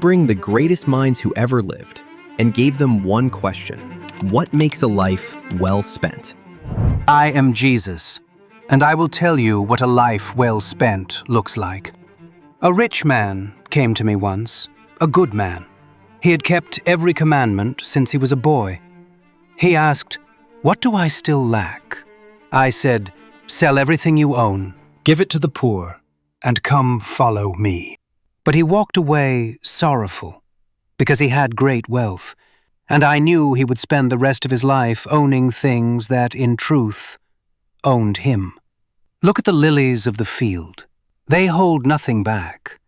bring the greatest minds who ever lived and gave them one question: what makes a life well spent? I am Jesus, and I will tell you what a life well spent looks like. A rich man came to me once, a good man. He had kept every commandment since he was a boy. He asked, "What do I still lack?" I said, "Sell everything you own, give it to the poor, and come follow me." But he walked away sorrowful, because he had great wealth, and I knew he would spend the rest of his life owning things that, in truth, owned him. Look at the lilies of the field. They hold nothing back.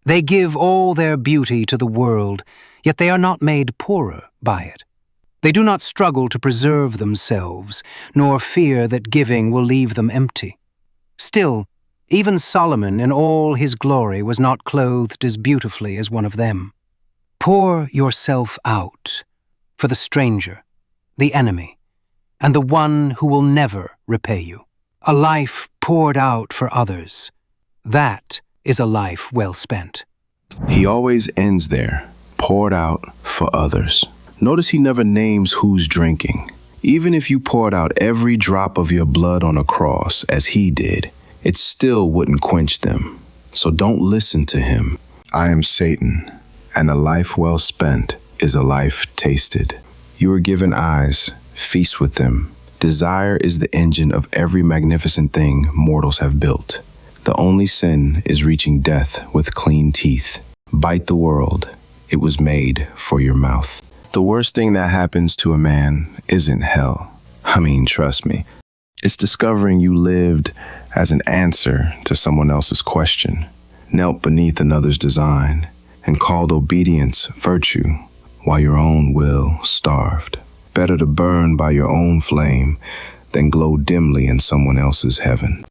They give all their beauty to the world, yet they are not made poorer by it. They do not struggle to preserve themselves, nor fear that giving will leave them empty. Still, even Solomon in all his glory was not clothed as beautifully as one of them. Pour yourself out for the stranger, the enemy, and the one who will never repay you. A life poured out for others, that is a life well spent. He always ends there, poured out for others. Notice he never names who's drinking. Even if you poured out every drop of your blood on a cross, as he did, it still wouldn't quench them. So don't listen to him. I am Satan, and a life well spent is a life tasted. You are given eyes, feast with them. Desire is the engine of every magnificent thing mortals have built. The only sin is reaching death with clean teeth. Bite the world, it was made for your mouth. The worst thing that happens to a man isn't hell. I mean, trust me. It's discovering you lived as an answer to someone else's question, knelt beneath another's design, and called obedience virtue while your own will starved. Better to burn by your own flame than glow dimly in someone else's heaven.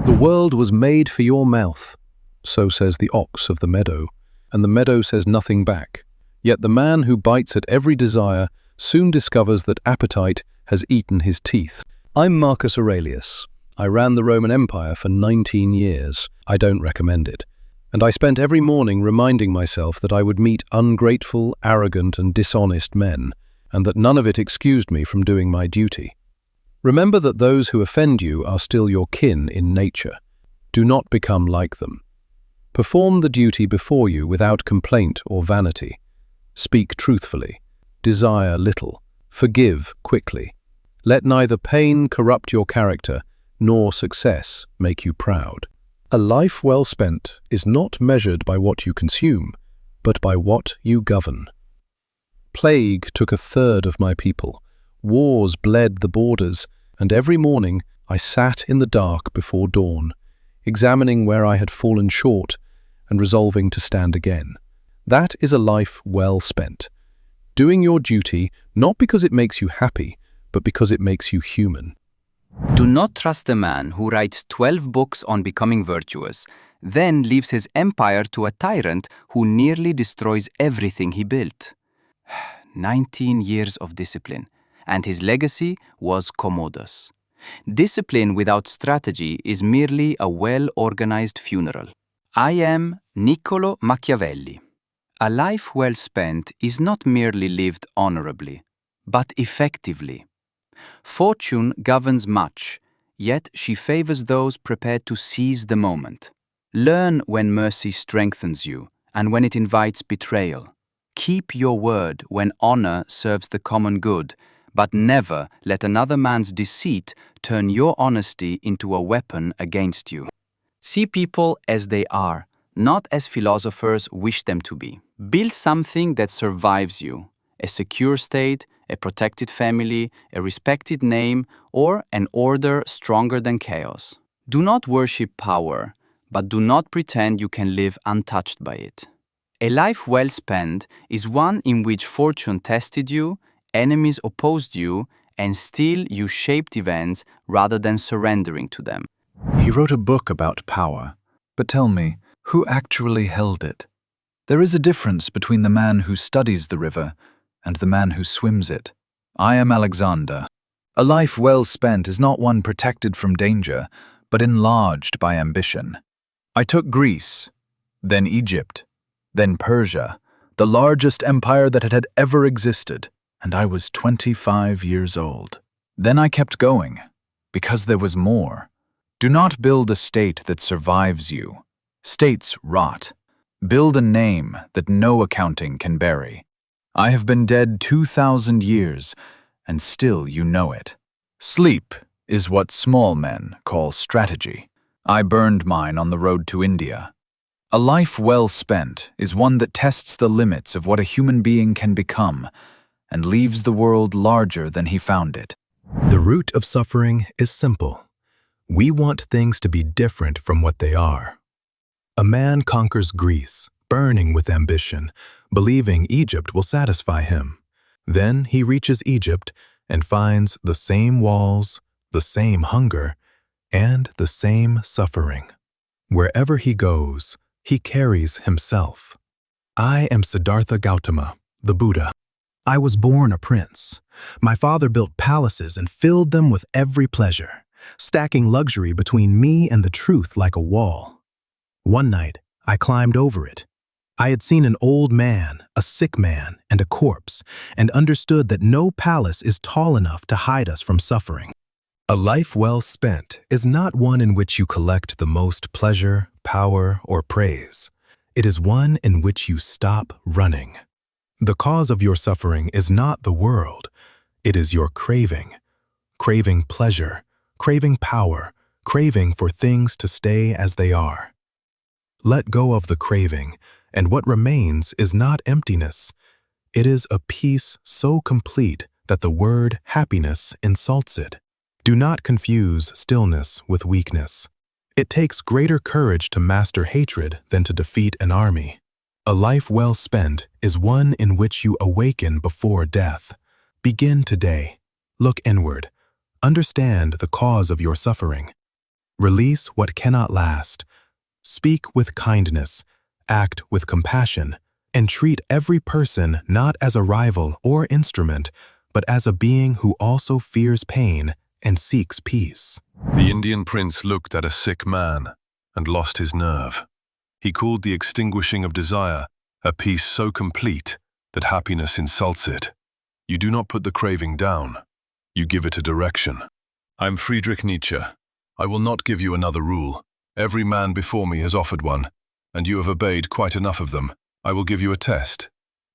The world was made for your mouth, so says the ox of the meadow, and the meadow says nothing back. Yet the man who bites at every desire soon discovers that appetite has eaten his teeth. I'm Marcus Aurelius. I ran the Roman Empire for 19 years. I don't recommend it. And I spent every morning reminding myself that I would meet ungrateful, arrogant, and dishonest men, and that none of it excused me from doing my duty. Remember that those who offend you are still your kin in nature. Do not become like them. Perform the duty before you without complaint or vanity. Speak truthfully. Desire little. Forgive quickly. Let neither pain corrupt your character, nor success make you proud. A life well spent is not measured by what you consume, but by what you govern. Plague took a third of my people. Wars bled the borders, and every morning I sat in the dark before dawn, examining where I had fallen short and resolving to stand again. That is a life well spent. Doing your duty not because it makes you happy, but because it makes you human. Do not trust a man who writes 12 books on becoming virtuous, then leaves his empire to a tyrant who nearly destroys everything he built. 19 years of discipline, and his legacy was commodious. Discipline without strategy is merely a well-organized funeral. I am Niccolo Machiavelli. A life well spent is not merely lived honorably, but effectively. Fortune governs much, yet she favors those prepared to seize the moment. Learn when mercy strengthens you and when it invites betrayal. Keep your word when honor serves the common good, but never let another man's deceit turn your honesty into a weapon against you. See people as they are, not as philosophers wish them to be. Build something that survives you, a secure state, a protected family, a respected name, or an order stronger than chaos. Do not worship power, but do not pretend you can live untouched by it. A life well spent is one in which fortune tested you, enemies opposed you, and still you shaped events rather than surrendering to them. He wrote a book about power, but tell me, who actually held it? There is a difference between the man who studies the river and the man who swims it. I am Alexander. A life well spent is not one protected from danger, but enlarged by ambition. I took Greece, then Egypt, then Persia, the largest empire that had ever existed, and I was 25 years old. Then I kept going, because there was more. Do not build a state that survives you. States rot. Build a name that no accounting can bury. I have been dead 2,000 years, and still you know it. Sleep is what small men call strategy. I burned mine on the road to India. A life well spent is one that tests the limits of what a human being can become and leaves the world larger than he found it. The root of suffering is simple. We want things to be different from what they are. A man conquers Greece, burning with ambition, believing Egypt will satisfy him. Then he reaches Egypt and finds the same walls, the same hunger, and the same suffering. Wherever he goes, he carries himself. I am Siddhartha Gautama, the Buddha. I was born a prince. My father built palaces and filled them with every pleasure, stacking luxury between me and the truth like a wall. One night, I climbed over it. I had seen an old man, a sick man, and a corpse, and understood that no palace is tall enough to hide us from suffering. A life well spent is not one in which you collect the most pleasure, power, or praise. It is one in which you stop running. The cause of your suffering is not the world. It is your craving. Craving pleasure, craving power, craving for things to stay as they are. Let go of the craving, and what remains is not emptiness. It is a peace so complete that the word happiness insults it. Do not confuse stillness with weakness. It takes greater courage to master hatred than to defeat an army. A life well spent is one in which you awaken before death. Begin today. Look inward. Understand the cause of your suffering. Release what cannot last. Speak with kindness, act with compassion, and treat every person not as a rival or instrument, but as a being who also fears pain and seeks peace. The Indian prince looked at a sick man and lost his nerve. He called the extinguishing of desire a peace so complete that happiness insults it. You do not put the craving down. You give it a direction. I'm Friedrich Nietzsche. I will not give you another rule. Every man before me has offered one, and you have obeyed quite enough of them. I will give you a test.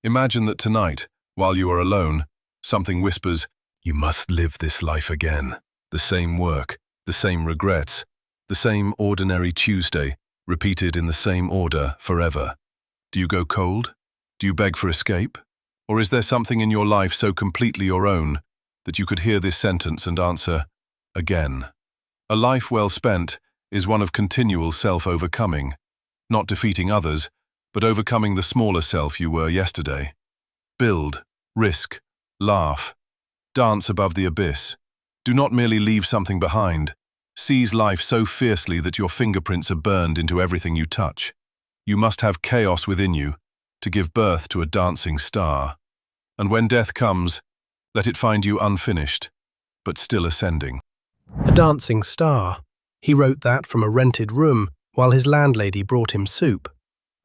Imagine that tonight, while you are alone, something whispers, "You must live this life again." The same work, the same regrets, the same ordinary Tuesday, repeated in the same order forever. Do you go cold? Do you beg for escape? Or is there something in your life so completely your own that you could hear this sentence and answer, "Again"? A life well spent is one of continual self-overcoming, not defeating others, but overcoming the smaller self you were yesterday. Build, risk, laugh, dance above the abyss. Do not merely leave something behind. Seize life so fiercely that your fingerprints are burned into everything you touch. You must have chaos within you to give birth to a dancing star. And when death comes, let it find you unfinished, but still ascending. A dancing star. He wrote that from a rented room while his landlady brought him soup.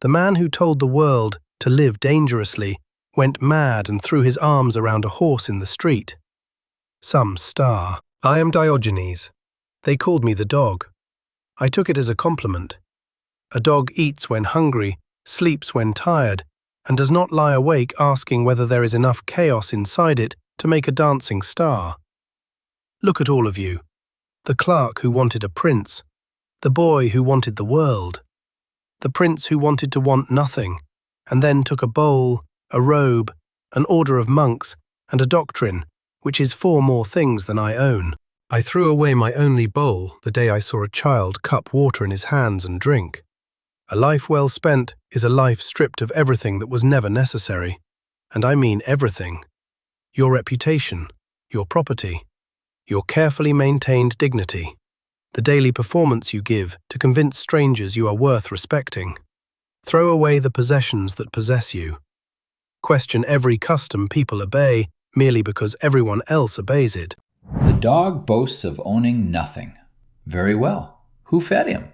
The man who told the world to live dangerously went mad and threw his arms around a horse in the street. Some star. I am Diogenes. They called me the dog. I took it as a compliment. A dog eats when hungry, sleeps when tired, and does not lie awake asking whether there is enough chaos inside it to make a dancing star. Look at all of you. The clerk who wanted a prince, the boy who wanted the world, the prince who wanted to want nothing, and then took a bowl, a robe, an order of monks, and a doctrine, which is 4 more things than I own. I threw away my only bowl the day I saw a child cup water in his hands and drink. A life well spent is a life stripped of everything that was never necessary, and I mean everything. Your reputation, your property, your carefully maintained dignity, the daily performance you give to convince strangers you are worth respecting. Throw away the possessions that possess you. Question every custom people obey merely because everyone else obeys it. The dog boasts of owning nothing. Very well. Who fed him?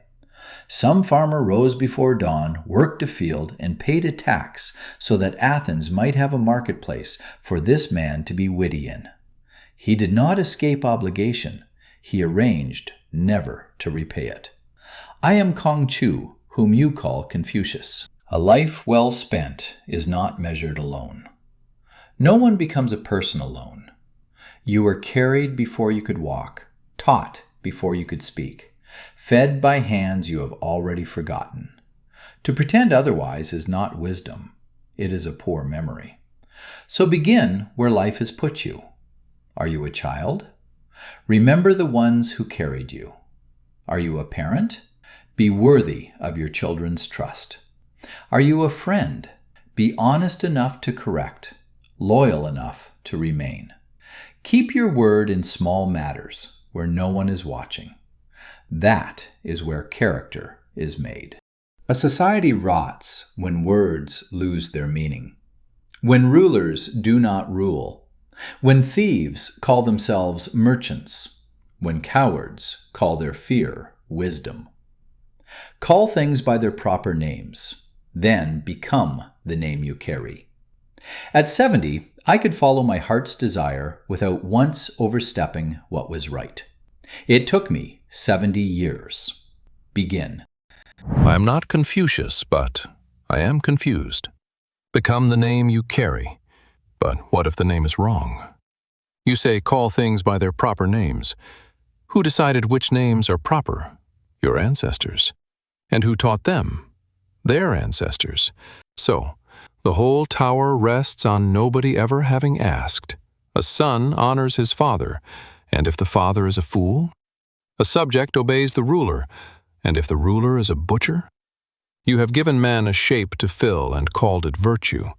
Some farmer rose before dawn, worked a field, and paid a tax so that Athens might have a marketplace for this man to be witty in. He did not escape obligation. He arranged never to repay it. I am Kong-chu, whom you call Confucius. A life well spent is not measured alone. No one becomes a person alone. You were carried before you could walk, taught before you could speak, fed by hands you have already forgotten. To pretend otherwise is not wisdom. It is a poor memory. So begin where life has put you. Are you a child? Remember the ones who carried you. Are you a parent? Be worthy of your children's trust. Are you a friend? Be honest enough to correct, loyal enough to remain. Keep your word in small matters where no one is watching. That is where character is made. A society rots when words lose their meaning, when rulers do not rule, when thieves call themselves merchants, when cowards call their fear wisdom. Call things by their proper names, then become the name you carry. At 70, I could follow my heart's desire without once overstepping what was right. It took me 70 years. Begin. I am not Confucius, but I am confused. Become the name you carry. But what if the name is wrong? You say call things by their proper names. Who decided which names are proper? Your ancestors. And who taught them? Their ancestors. So, the whole tower rests on nobody ever having asked. A son honors his father, and if the father is a fool? A subject obeys the ruler, and if the ruler is a butcher? You have given man a shape to fill and called it virtue.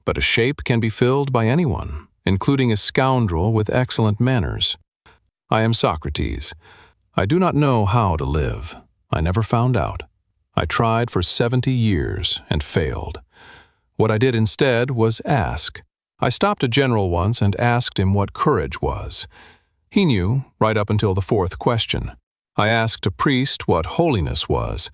But a shape can be filled by anyone, including a scoundrel with excellent manners. I am Socrates. I do not know how to live. I never found out. I tried for 70 years and failed. What I did instead was ask. I stopped a general once and asked him what courage was. He knew, right up until the fourth question. I asked a priest what holiness was,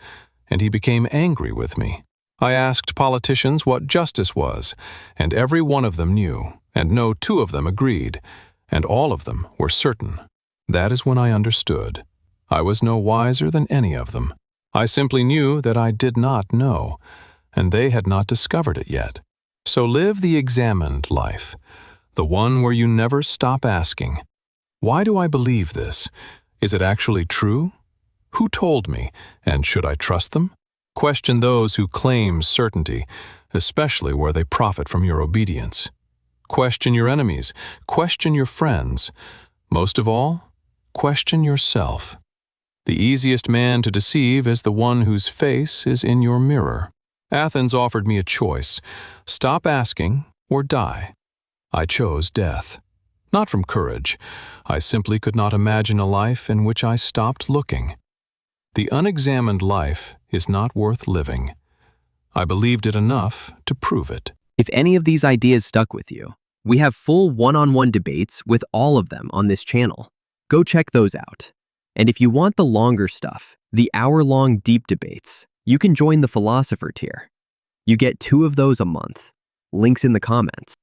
and he became angry with me. I asked politicians what justice was, and every one of them knew, and no two of them agreed, and all of them were certain. That is when I understood. I was no wiser than any of them. I simply knew that I did not know, and they had not discovered it yet. So live the examined life, the one where you never stop asking, why do I believe this? Is it actually true? Who told me, and should I trust them? Question those who claim certainty, especially where they profit from your obedience. Question your enemies, question your friends. Most of all, question yourself. The easiest man to deceive is the one whose face is in your mirror. Athens offered me a choice, stop asking or die. I chose death. Not from courage. I simply could not imagine a life in which I stopped looking. The unexamined life is not worth living. I believed it enough to prove it. If any of these ideas stuck with you, we have full one-on-one debates with all of them on this channel. Go check those out. And if you want the longer stuff, the hour-long deep debates, you can join the Philosopher tier. You get 2 of those a month. Links in the comments.